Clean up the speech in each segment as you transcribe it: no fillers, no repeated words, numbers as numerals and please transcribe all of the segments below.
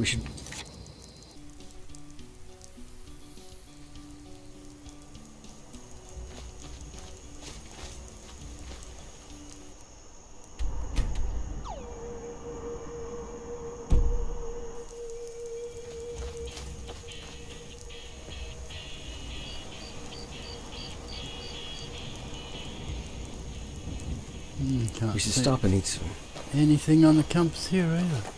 We should... Can't We should see stop and eat some. anything on the compass here either.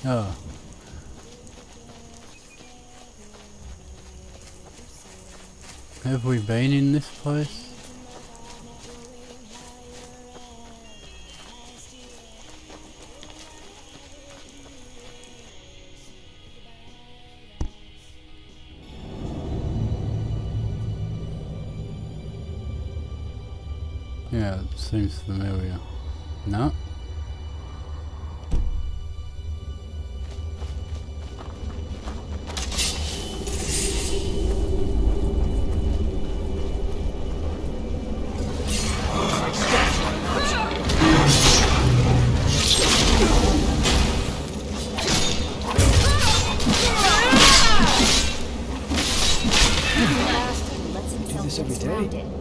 Oh. Have we been in this place? Yeah, it seems familiar. No? Do this every day.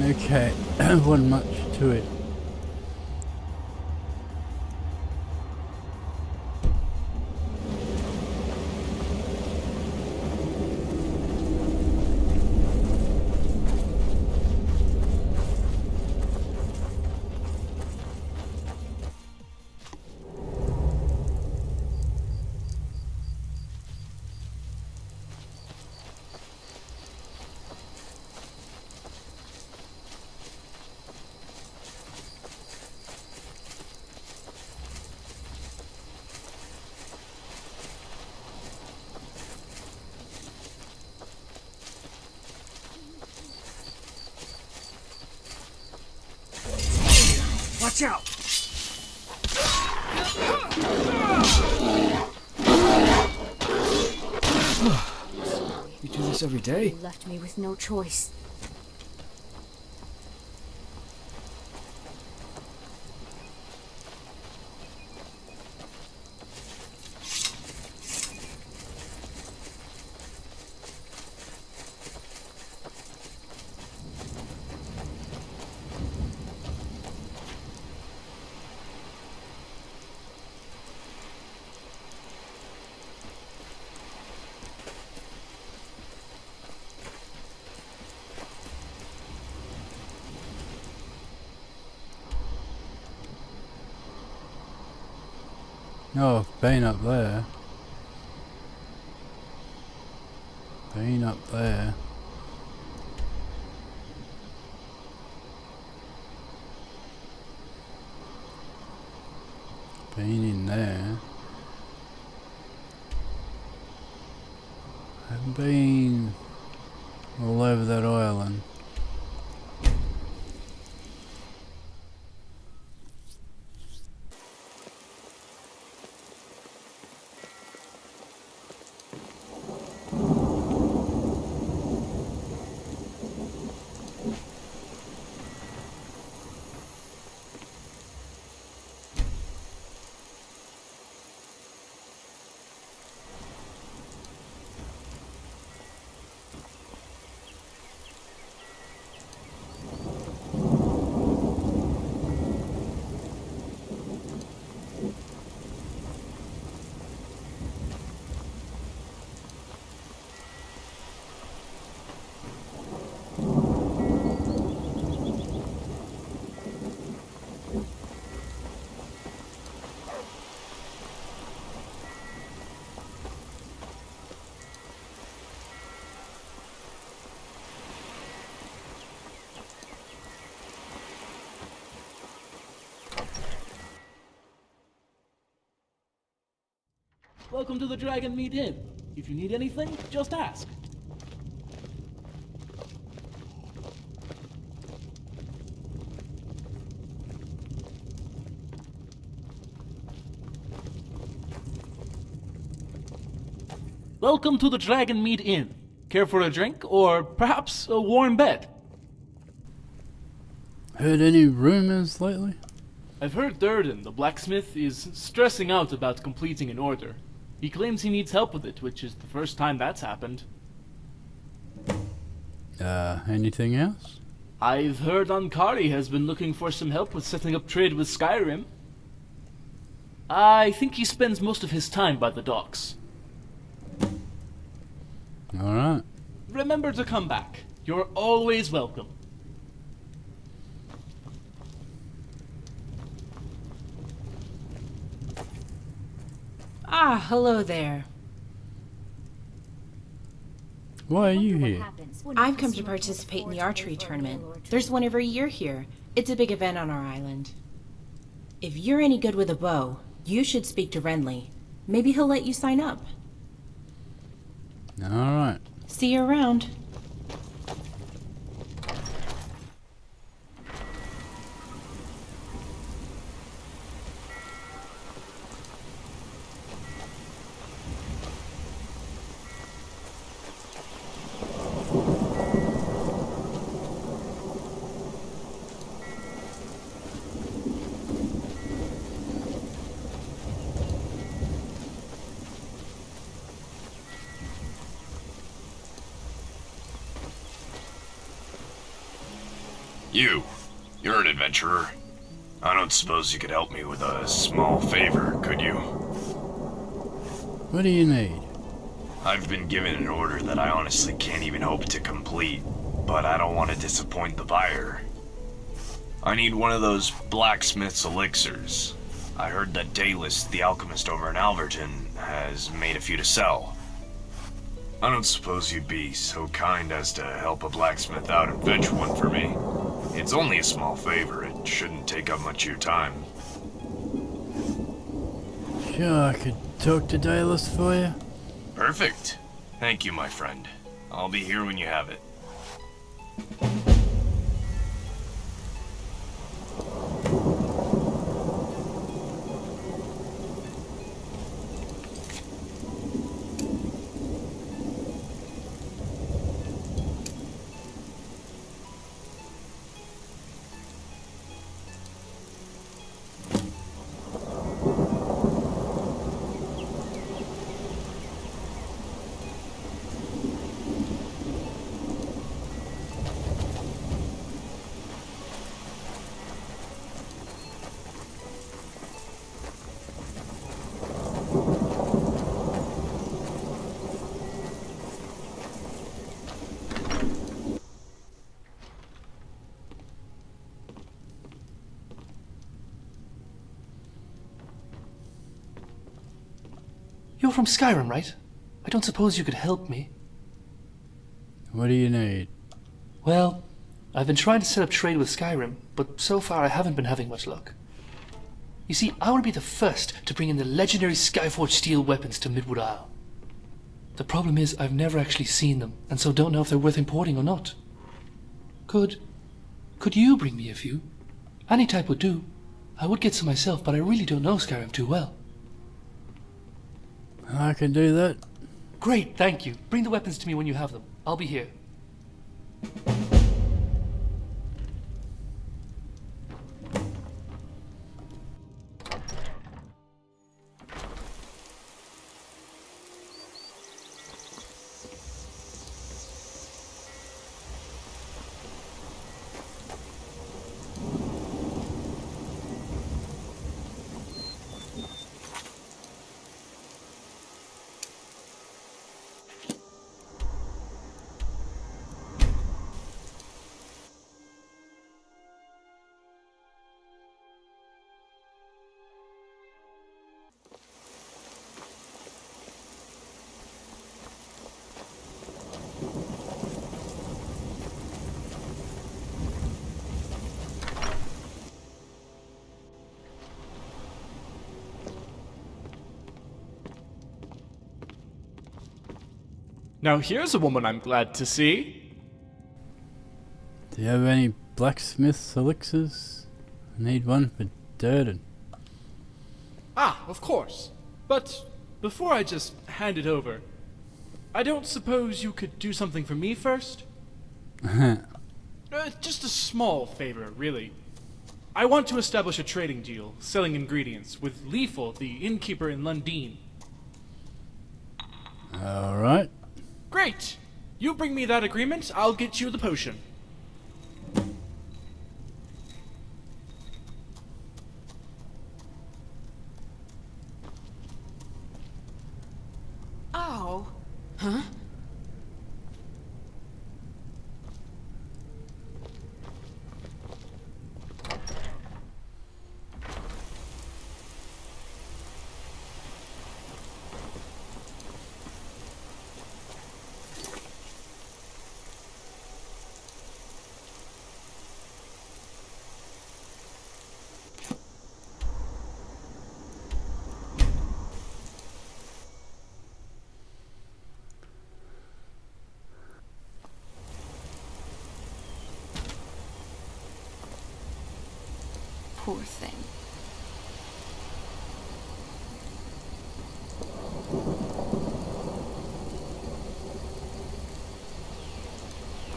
Okay, wasn't much to it. Watch out! You do this every day? You left me with no choice. Oh, been up there. Been up there. Been in there. Haven't been all over that island. Welcome to the Dragon Meat Inn. If you need anything, just ask. Welcome to the Dragon Meat Inn. Care for a drink, or perhaps a warm bed? Heard any rumors lately? I've heard Durden, the blacksmith, is stressing out about completing an order. He claims he needs help with it, which is the first time that's happened. Anything else? I've heard Ankari has been looking for some help with setting up trade with Skyrim. I think he spends most of his time by the docks. Alright. Remember to come back. You're always welcome. Ah, hello there. Why are you here? I've come to participate in the archery tournament. There's one every year here. It's a big event on our island. If you're any good with a bow, you should speak to Renly. Maybe he'll let you sign up. Alright. See you around. You're an adventurer. I don't suppose you could help me with a small favor, could you? What do you need? I've been given an order that I honestly can't even hope to complete, but I don't want to disappoint the buyer. I need one of those blacksmith's elixirs. I heard that Dalis, the alchemist over in Alverton, has made a few to sell. I don't suppose you'd be so kind as to help a blacksmith out and fetch one for me. It's only a small favor, it shouldn't take up much of your time. Sure, I could talk to Dalis for you. Perfect. Thank you, my friend. I'll be here when you have it. You're from Skyrim, right? I don't suppose you could help me. What do you need? Well, I've been trying to set up trade with Skyrim, but so far I haven't been having much luck. You see, I want to be the first to bring in the legendary Skyforged steel weapons to Midwood Isle. The problem is I've never actually seen them, and so don't know if they're worth importing or not. Could you bring me a few? Any type would do. I would get some myself, but I really don't know Skyrim too well. I can do that. Great, thank you. Bring the weapons to me when you have them. I'll be here. Now here's a woman I'm glad to see. Do you have any blacksmith's elixirs? I need one for Durden. Ah, of course. But before I just hand it over, I don't suppose you could do something for me first? Just a small favor, really. I want to establish a trading deal, selling ingredients, with Lethal, the innkeeper in Lundin. Alright. Great! You bring me that agreement, I'll get you the potion. Oh. Huh? Poor thing.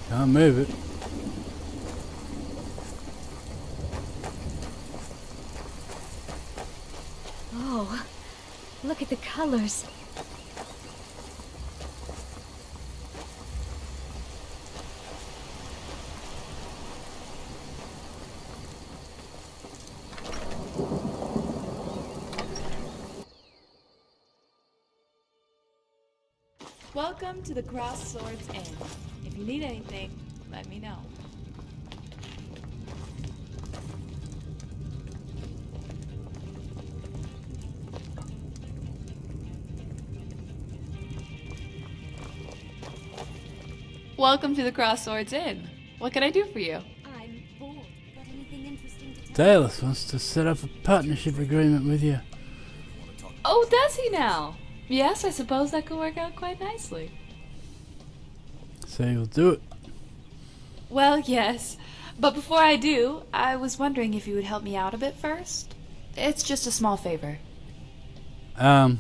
Can't move it. Oh, look at the colors. Welcome to the Cross Swords Inn. If you need anything, let me know. Welcome to the Cross Swords Inn. What can I do for you? I'm bored. Got anything interesting to tell? Dallas wants to set up a partnership agreement with you. Oh, does he now? Yes, I suppose that could work out quite nicely. So you'll do it. Well, yes. But before I do, I was wondering if you would help me out a bit first. It's just a small favor. Oh,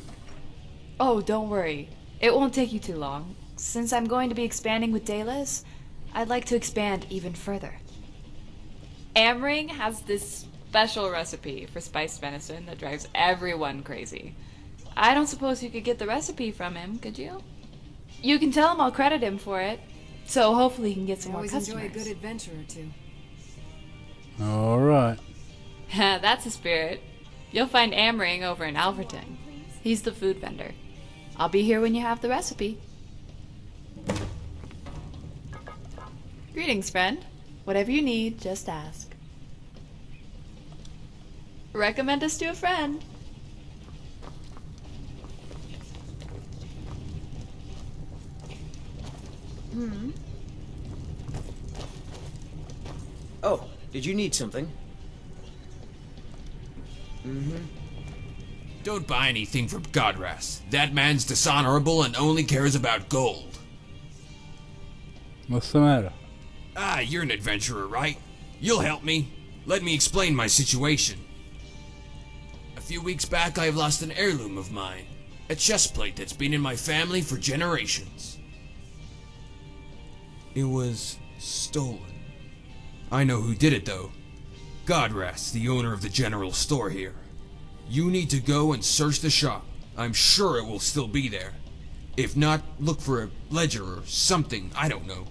don't worry. It won't take you too long. Since I'm going to be expanding with Dalis, I'd like to expand even further. Amring has this special recipe for spiced venison that drives everyone crazy. I don't suppose you could get the recipe from him, could you? You can tell him I'll credit him for it, so hopefully he can get some more customers. Enjoy a good adventure or two. Alright. That's the spirit. You'll find Amring over in Alverton. He's the food vendor. I'll be here when you have the recipe. Greetings, friend. Whatever you need, just ask. Recommend us to a friend. Oh, did you need something? Don't buy anything from Godras. That man's dishonorable and only cares about gold. What's the matter? Ah, you're an adventurer, right? You'll help me. Let me explain my situation. A few weeks back, I've lost an heirloom of mine. A chestplate that's been in my family for generations. It was stolen. I know who did it, though. Godras, the owner of the general store here. You need to go and search the shop. I'm sure it will still be there. If not, look for a ledger or something, I don't know.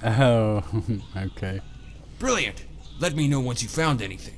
Oh, okay. Brilliant! Let me know once you found anything.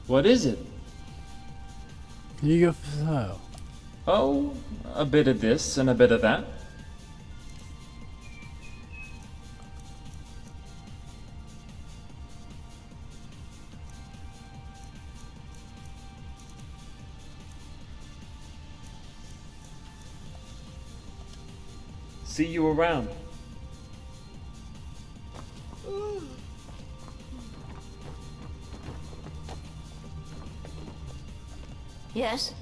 What is it? You got for sale? Oh, a bit of this and a bit of that. See you around. Yes?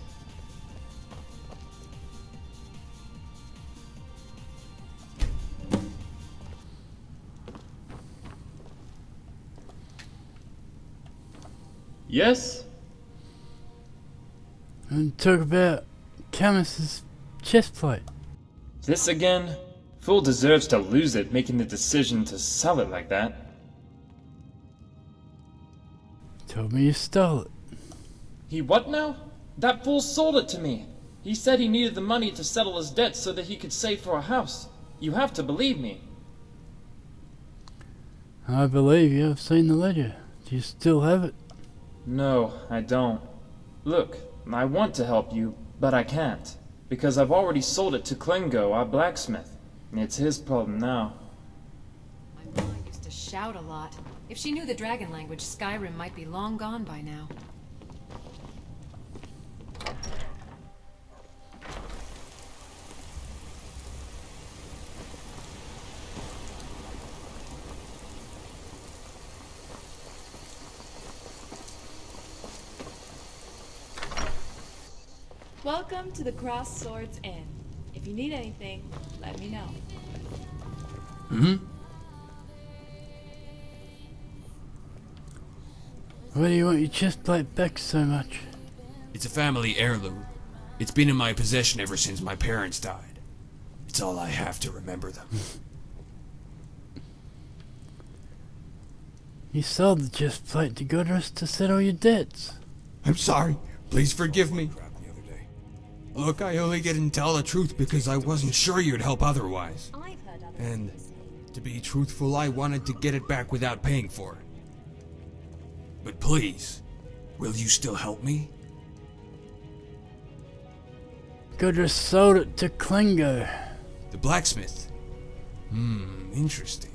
Yes? And talk about Camus's chest plate. This again? Fool deserves to lose it, making the decision to sell it like that. Told me you stole it. He what now? That fool sold it to me. He said he needed the money to settle his debts so that he could save for a house. You have to believe me. I believe you. I've seen the ledger. Do you still have it? No, I don't. Look, I want to help you, but I can't. Because I've already sold it to Klingo, our blacksmith. It's his problem now. My mom used to shout a lot. If she knew the dragon language, Skyrim might be long gone by now. Welcome to the Cross Swords Inn. If you need anything, let me know. Why do you want your chest plate back so much? It's a family heirloom. It's been in my possession ever since my parents died. It's all I have to remember them. You sold the chest plate to Godress to settle your debts. I'm sorry. Please forgive me. Look, I only didn't tell the truth because I wasn't sure you'd help otherwise. And to be truthful, I wanted to get it back without paying for it. But please, will you still help me? Godress sold it to Klingo. The blacksmith? Interesting.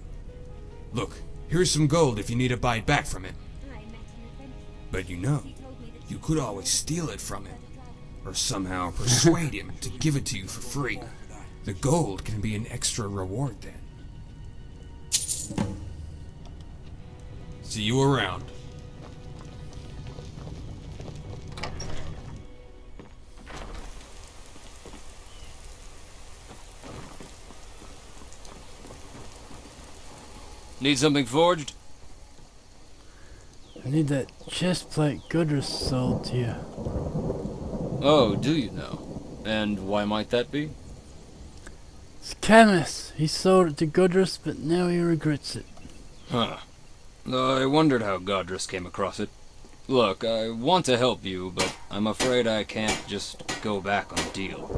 Look, here's some gold if you need to buy it back from him. But you could always steal it from him. Or somehow persuade him to give it to you for free. The gold can be an extra reward then. See you around. Need something forged? I need that chest plate Godress sold to you. Oh, do you know? And why might that be? It's Camus. He sold it to Godress, but now he regrets it. Huh. I wondered how Godress came across it. Look, I want to help you, but I'm afraid I can't just go back on the deal.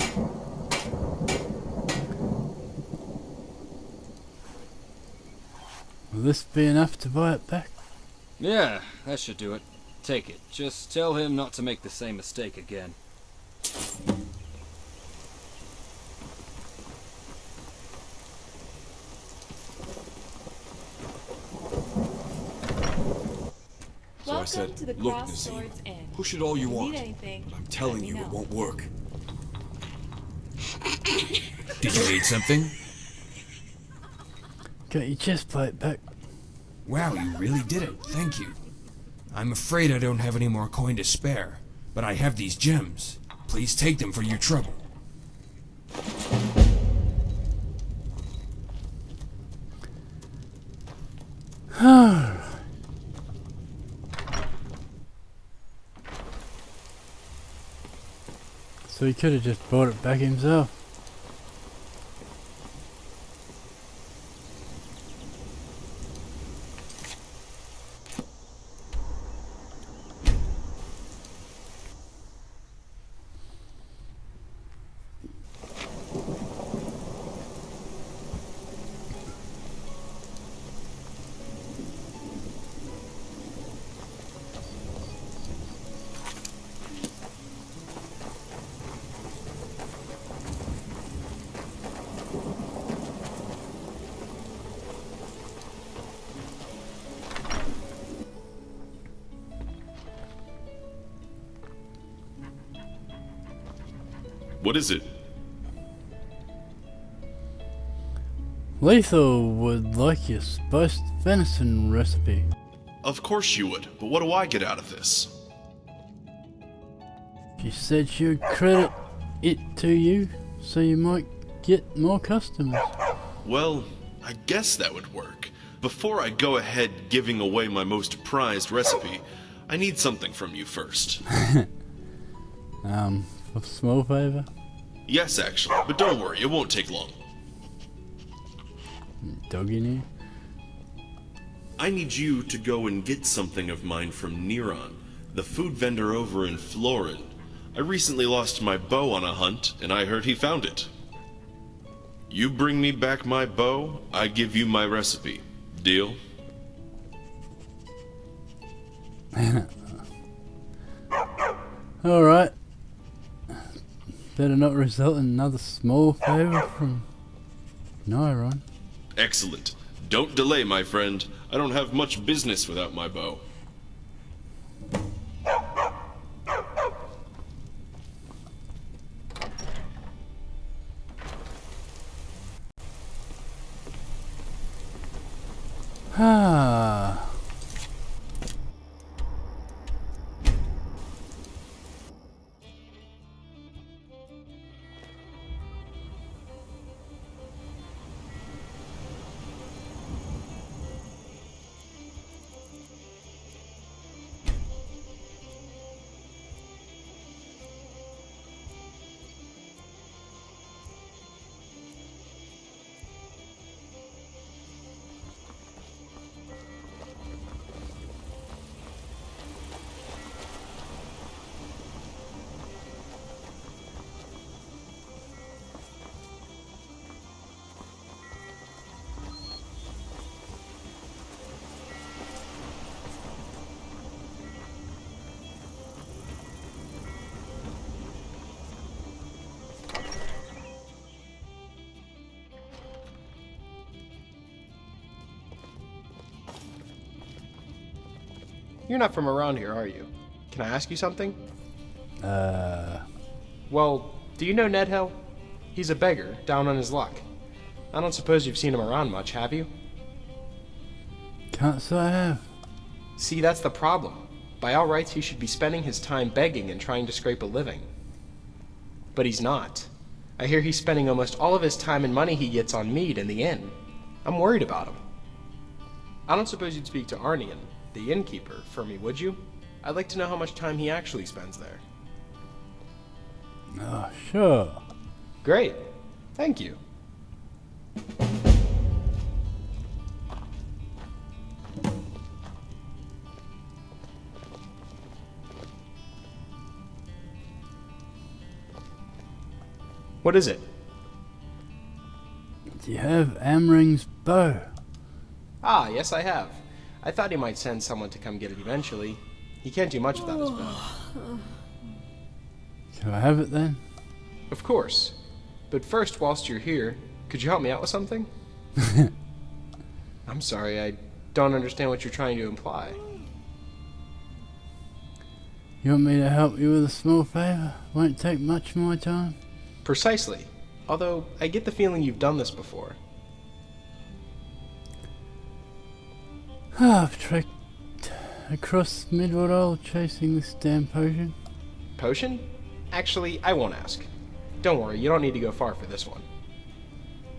Will this be enough to buy it back? Yeah, that should do it. Take it. Just tell him not to make the same mistake again. So I said, to the look, Cross Nazim, Swords Inn. push it all you If want, need anything, but I'm telling let me you it know. won't work. Did you need something? Got your chest plate back. Wow, you really did it. Thank you. I'm afraid I don't have any more coin to spare, but I have these gems. Please take them for your trouble. So he could have just bought it back himself. What is it? Lethal would like your spiced venison recipe. Of course you would, but what do I get out of this? She said she would credit it to you, so you might get more customers. Well, I guess that would work. Before I go ahead giving away my most prized recipe, I need something from you first. A small favor? Yes, actually, but don't worry, it won't take long. Dog in here? I need you to go and get something of mine from Neron, the food vendor over in Florin. I recently lost my bow on a hunt, and I heard he found it. You bring me back my bow, I give you my recipe. Deal? Alright. Better not result in another small favor from Neron. Excellent. Don't delay, my friend. I don't have much business without my bow. Ah. You're not from around here, are you? Can I ask you something? Well, do you know Ned Hill? He's a beggar, down on his luck. I don't suppose you've seen him around much, have you? Can't say I have. See, that's the problem. By all rights, he should be spending his time begging and trying to scrape a living. But he's not. I hear he's spending almost all of his time and money he gets on mead in the inn. I'm worried about him. I don't suppose you'd speak to Arnian, the innkeeper, for me, would you? I'd like to know how much time he actually spends there. Oh, sure. Great. Thank you. What is it? Do you have Amring's bow? Ah, yes I have. I thought he might send someone to come get it eventually. He can't do much without his bow. Shall I have it then? Of course. But first, whilst you're here, could you help me out with something? I'm sorry, I don't understand what you're trying to imply. You want me to help you with a small favor? Won't take much more time? Precisely. Although, I get the feeling you've done this before. I've trekked across Midwood Isle chasing this damn potion. Potion? Actually, I won't ask. Don't worry, you don't need to go far for this one.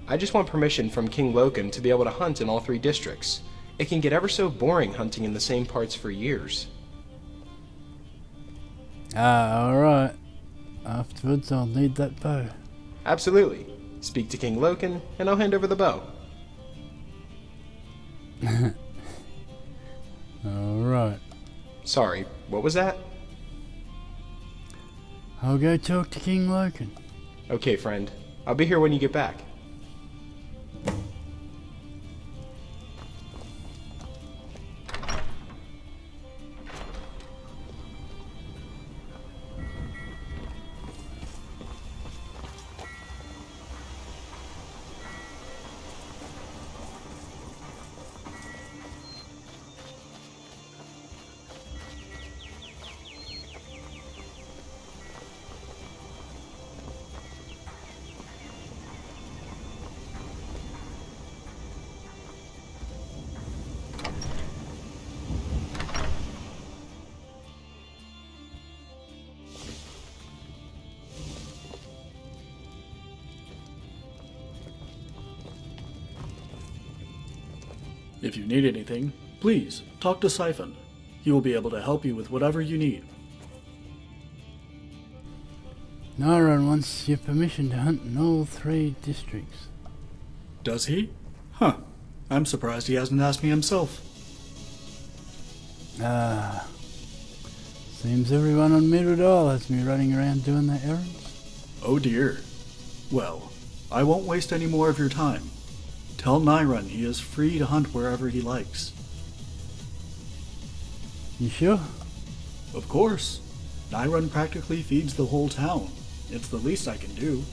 I just want permission from King Loken to be able to hunt in all 3 districts. It can get ever so boring hunting in the same parts for years. Ah, alright. Afterwards, I'll need that bow. Absolutely. Speak to King Loken, and I'll hand over the bow. Alright. Sorry, what was that? I'll go talk to King Loken. Okay, friend. I'll be here when you get back. If you need anything, please talk to Siphon. He will be able to help you with whatever you need. Niron wants your permission to hunt in all 3 districts. Does he? Huh. I'm surprised he hasn't asked me himself. Seems everyone on Midwood Isle has me running around doing their errands. Oh dear. Well, I won't waste any more of your time. Tell Niron he is free to hunt wherever he likes. You sure? Of course. Niron practically feeds the whole town. It's the least I can do.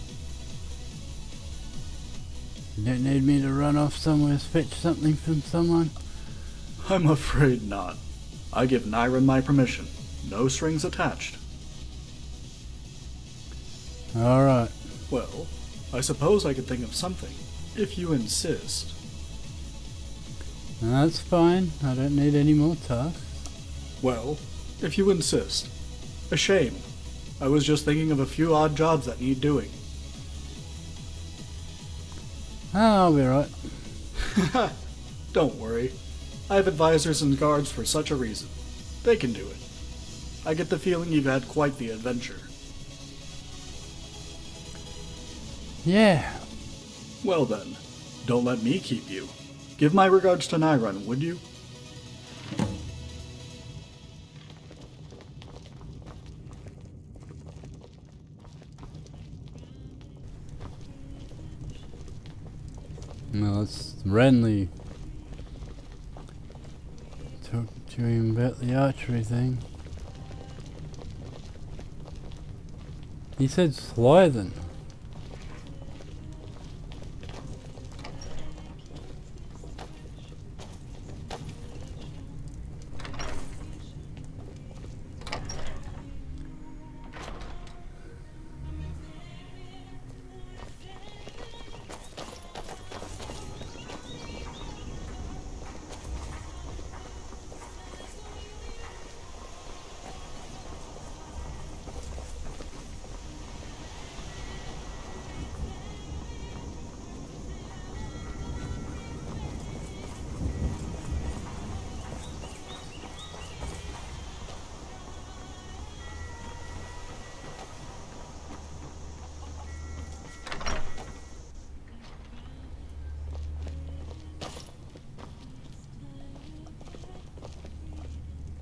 You don't need me to run off somewhere to fetch something from someone? I'm afraid not. I give Niron my permission. No strings attached. Alright. Well, I suppose I could think of something, if you insist. That's fine. I don't need any more tasks. Well, if you insist. A shame. I was just thinking of a few odd jobs that need doing. I'll be right. Don't worry. I have advisors and guards for such a reason. They can do it. I get the feeling you've had quite the adventure. Yeah. Well then, don't let me keep you. Give my regards to Niron, would you? No, it's Renly. Talk to him about the archery thing. He said Slythen.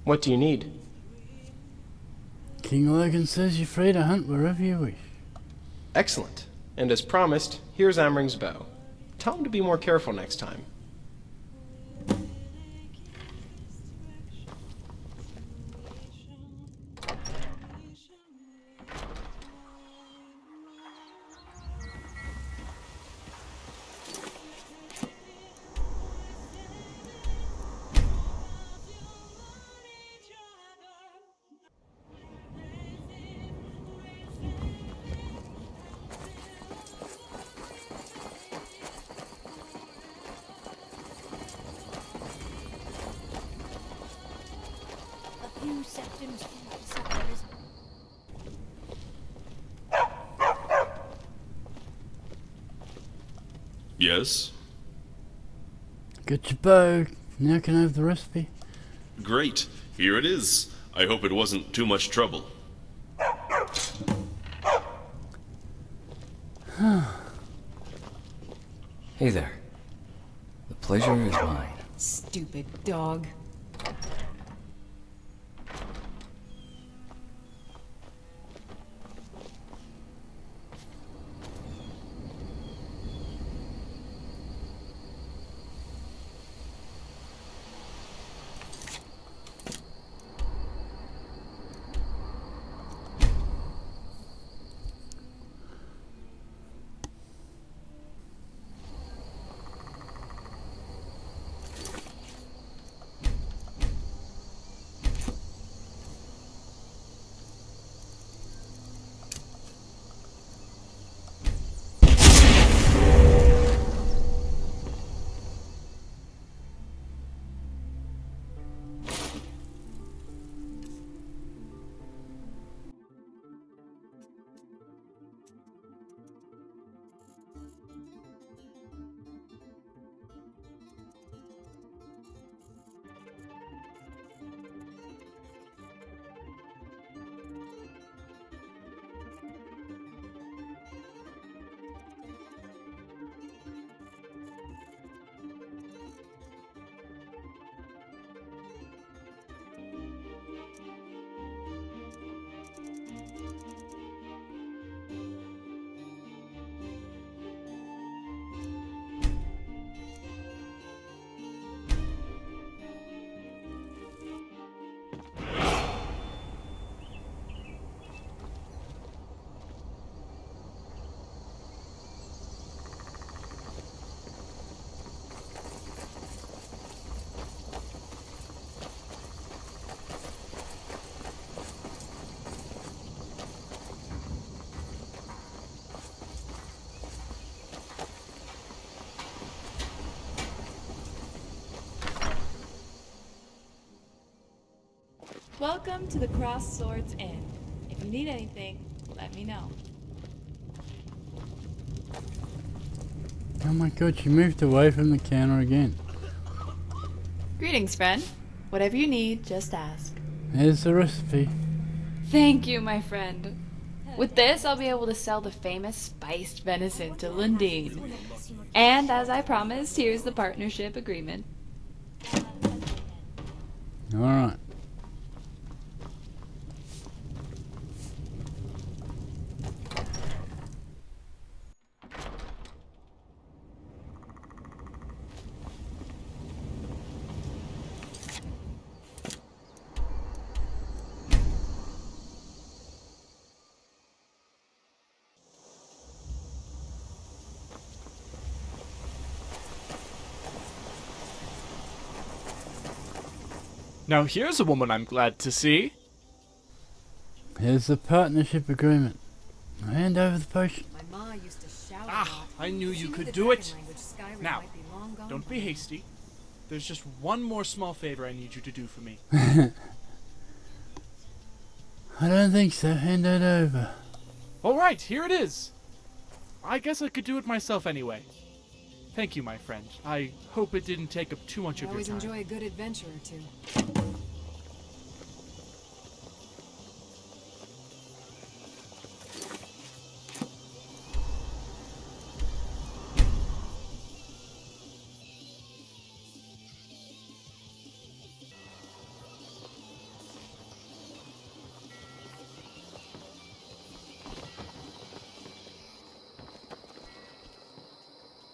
What do you need? King Logan says you're free to hunt wherever you wish. Excellent. And as promised, here's Amring's bow. Tell him to be more careful next time. Yes? Got your bow. Now can I have the recipe? Great. Here it is. I hope it wasn't too much trouble. Hey there. The pleasure is mine. Stupid dog. Welcome to the Crossed Swords Inn. If you need anything, let me know. Oh my god, she moved away from the counter again. Greetings, friend. Whatever you need, just ask. Here's the recipe. Thank you, my friend. With this, I'll be able to sell the famous spiced venison to Lundeen. And as I promised, here's the partnership agreement. Alright. Now here's a woman I'm glad to see. Here's the partnership agreement. Hand over the potion. My ma used to shout a Ah, lot. I knew If she you knew could the do dragon it. language, Skyrim Now, might be long gone don't by be now. hasty. There's just one more small favor I need you to do for me. I don't think so. Hand it over. Alright, here it is. I guess I could do it myself anyway. Thank you, my friend. I hope it didn't take up too much I of your always time. enjoy a good adventure or two.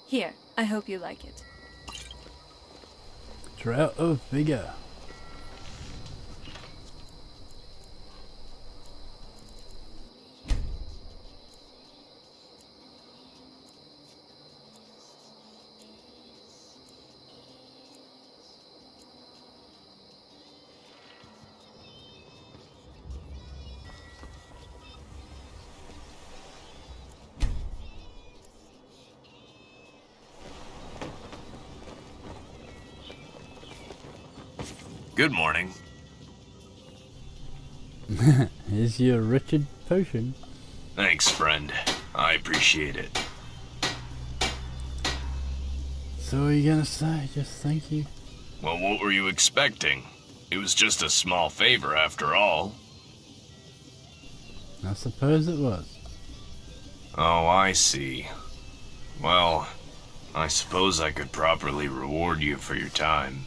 Here, I hope you like it. Drought of vigor. Good morning. Here's your wretched potion. Thanks, friend. I appreciate it. So what are you gonna say? Just thank you? Well, what were you expecting? It was just a small favor after all. I suppose it was. Oh, I see. Well, I suppose I could properly reward you for your time.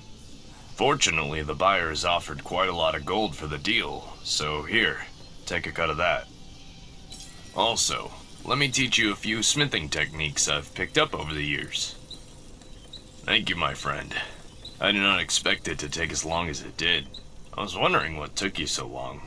Fortunately, the buyer has offered quite a lot of gold for the deal, so here, take a cut of that. Also, let me teach you a few smithing techniques I've picked up over the years. Thank you, my friend. I did not expect it to take as long as it did. I was wondering what took you so long.